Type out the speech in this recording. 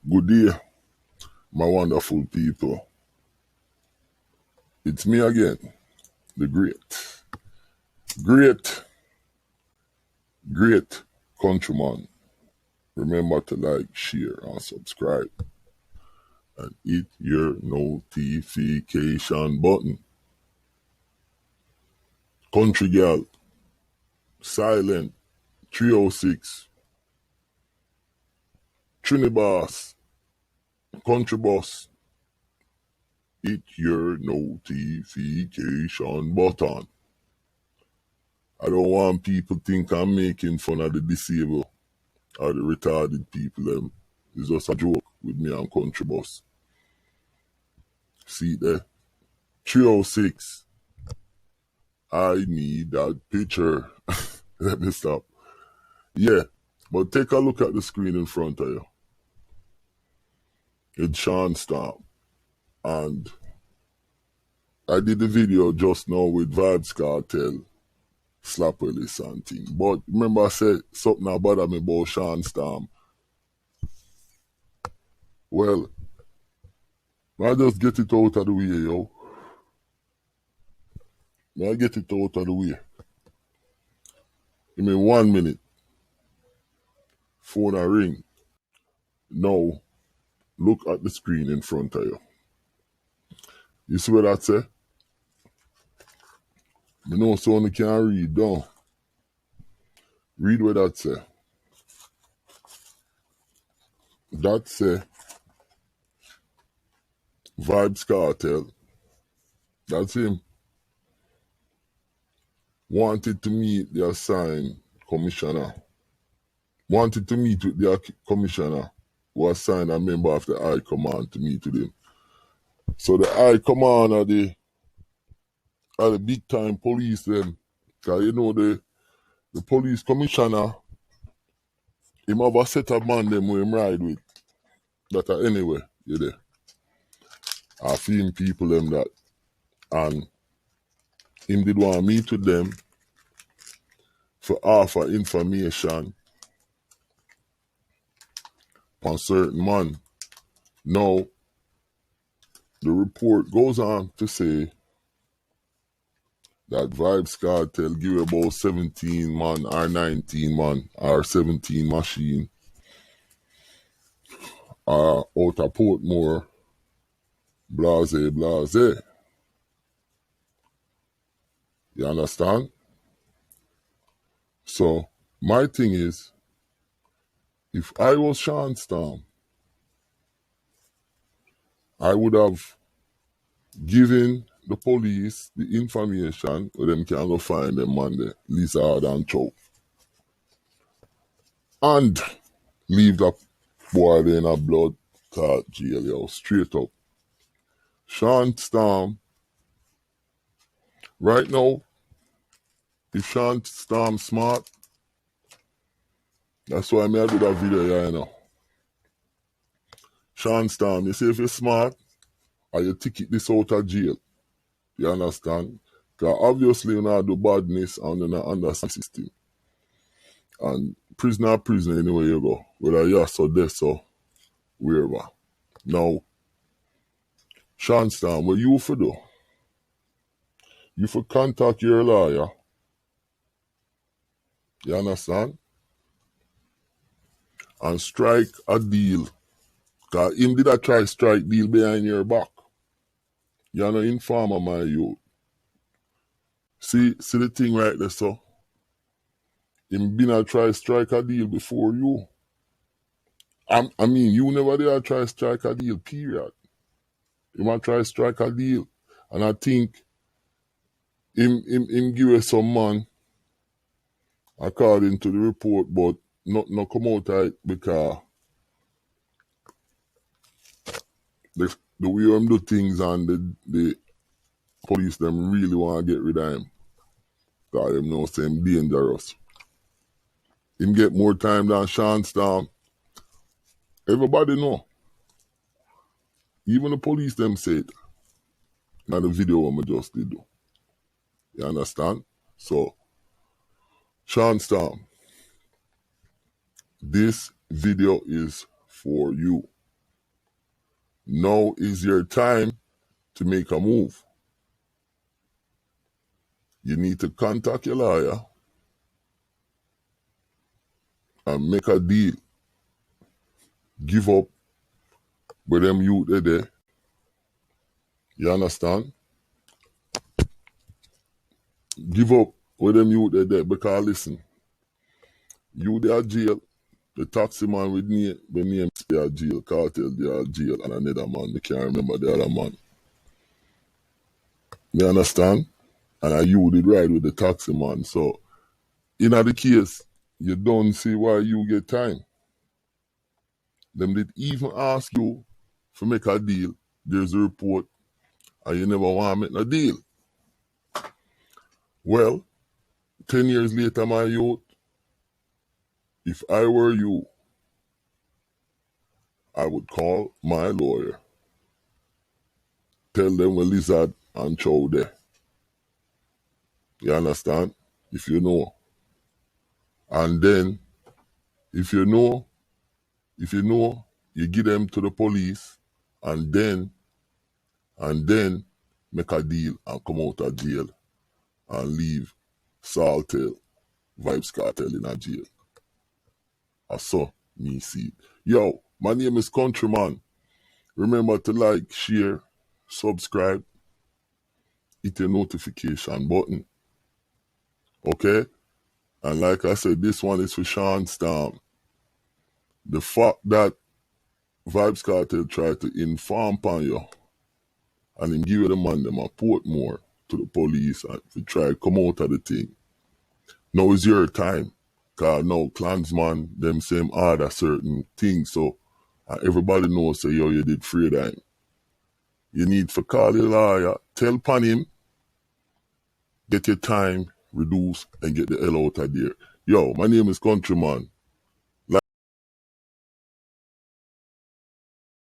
Good day, my wonderful people. It's me again, the great countryman. Remember to like, share, and subscribe, and hit your notification button. Country girl, silent, 306, Trinibas, country boss, hit your notification button. I don't want people think I'm making fun of the disabled or the retarded people. It's just a joke with me and country boss. See there? 306. I need that picture. Let me stop. Yeah, but take a look at the screen in front of you. It's Sean Storm. And I did the video just now with Vybz Kartel, Slap Willis and thing. But remember I said something about me about Sean Storm. Well, I just get it out of the way, yo. I get it out of the way. Give me 1 minute. Phone a ring. Now, look at the screen in front of you. You see what that say? You know someone can read, don't. Read what that say. That say Vybz Kartel. That's him. Wanted to meet the assigned commissioner. Wanted to meet with the commissioner who assigned a member of the High Command to meet with him. So the High Command are the big time police them. Cause you know the police commissioner, him have a set of man them who him ride with. That are anyway, you there. I feel people them that. And him did want to meet with them for offer information on certain man. Now, the report goes on to say that Vybz Kartel give about 17 man or 19 man or 17 machine out of Portmore, blase. You understand? So, my thing is, if I was Sean Storm, I would have given the police the information where them can go find them man there, Lizard and Chow. And leave that boy there in a blood clot jail, yo, straight up. Sean Storm, right now, if Sean Storm smart, that's why I do that video here, you know. Sean Storm, you see if you're smart, or you ticket this out of jail. You understand? Because obviously you not do badness and you not understand the system. And prison anywhere you go. Whether yes or this or wherever. Now, Sean Storm, what you for do? You for contact your lawyer. You understand? And strike a deal. Because him did a try strike deal behind your back. You're no informer, my youth. See the thing right there, so? Him been a try strike a deal before you. I mean, you never did a try strike a deal, period. Him a try strike a deal. And I think him give us some man, according to the report, but not come out of it because the way him do things and the police them really want to get rid of him. Because them know say him dangerous. Him get more time than Sean Storm. Everybody know. Even the police them say it. Now the video what I just did do. You understand? So, Sean Storm, this video is for you. Now is your time to make a move. You need to contact your lawyer and make a deal. Give up with them youth there. You understand? Give up with them youth there because listen, you they are jail. The taxi man with the name they are jail, Cartel they are jail, and another man, they can't remember the other man. You understand? And you did ride with the taxi man. So in the case, you don't see why you get time. Them did even ask you to make a deal. There's a report, and you never want to make a deal. Well, 10 years later, my youth, if I were you, I would call my lawyer. Tell them we Lizard and Chow there. You understand? If you know. And then, if you know, you give them to the police, and then make a deal and come out of jail and leave Saltel, Vybz Kartel in a jail. I saw me see it. Yo, my name is Countryman. Remember to like, share, subscribe, hit the notification button. Okay? And like I said, this one is for Sean Storm. The fact that Vybz Kartel tried to inform on you and him give the man them a Portmore to the police and to try to come out of the thing. Now is your time. Because now Klansman, them same order certain things. So everybody knows say, yo, you did free time. You need to call your lawyer, tell upon him, get your time reduced and get the hell out of there. Yo, my name is Countryman.